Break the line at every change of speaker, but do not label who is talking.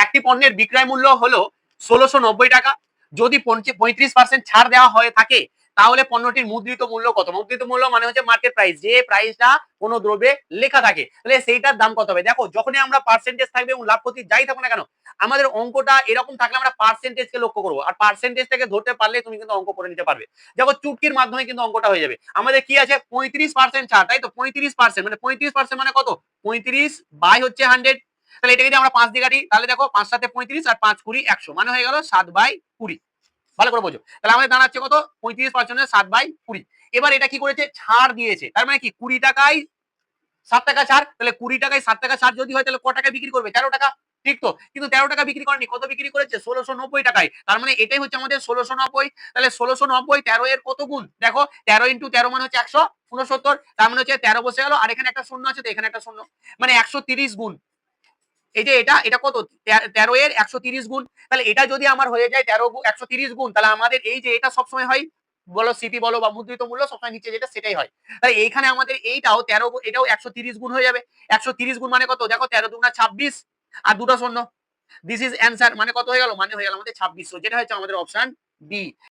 একটি পণ্যের বিক্রয় মূল্য হলো 1690 টাকা। যদি 35% ছাড় দেওয়া হয়ে থাকে তাহলে পণ্যটির মুদ্রিত মূল্য কত? মুদ্রিত মূল্য মানে হচ্ছে মার্কেট প্রাইস, যে প্রাইসটা কোনো দ্রব্যে লেখা থাকে, তাহলে সেইটার দাম কত হবে। দেখো যখনই আমরা পার্সেন্টেজ থাকবে এবং লাভ ক্ষতি যাই থাকুক না কেন, আমাদের অঙ্কটা এরকম থাকলে আমরা পার্সেন্টেজকে লক্ষ্য করবো, আর পার্সেন্টেজটাকে ধরতে পারলে তুমি কিন্তু অঙ্ক করে নিতে পারবে। দেখো চুটকির মাধ্যমে কিন্তু অঙ্কটা হয়ে যাবে। আমাদের কি আছে 35% ছাড়, তাই তো 35% মানে 35% মানে কত? 35 বাই হচ্ছে 100। তাহলে এটা যদি আমরা 5 দিয়ে কাটি তাহলে দেখো 5 7 35 আর 5 20 100 মানে হয়ে গেল 7/20। ভালো করে বোঝো। তাহলে আমাদের দাঁড়াচ্ছে কত? 35% 7/20। এবার এটা কি করেছে? ছাড় দিয়েছে, তার মানে কি 20 টাকায় 7 টাকা ছাড়। তাহলে 20 টাকায় 7 টাকা ছাড় যদি হয় তাহলে ক টাকায় বিক্রি করবে? 13 টাকা। ঠিক তো? কিন্তু 13 টাকা বিক্রি করেনি, কত বিক্রি করেছে? 1690 টাকায়। তার মানে এটাই হচ্ছে আমাদের 1690। তাহলে 1690 13 এর কত গুণ? দেখো 13 ইনটু 13 মানে হচ্ছে 169। তার মানে হচ্ছে 13 বসে গেল, আর এখানে একটা শূন্য আছে, তো এখানে একটা শূন্য, মানে 130 গুণ। এই যে এটা কত? 13 এর 130 গুণ। তাহলে এটা যদি আমার হয়ে যায় 130 গুণ, তাহলে আমাদের এই যে এটা সবসময় হয়, বলো সিপি বলো বা মুদ্রিত মূল্য, সবসময় নিচে যেটা সেটাই হয়। তাহলে এইখানে আমাদের এইটাও 13, এটাও 130 গুণ হয়ে যাবে। 130 গুণ মানে কত? দেখো 13 দুগুণা 26 আর দুটো শূন্য। দিস ইজ অ্যান্সার, মানে কত হয়ে গেল? মানে হয়ে গেল আমাদের 2600, যেটা হচ্ছে আমাদের অপশন বি।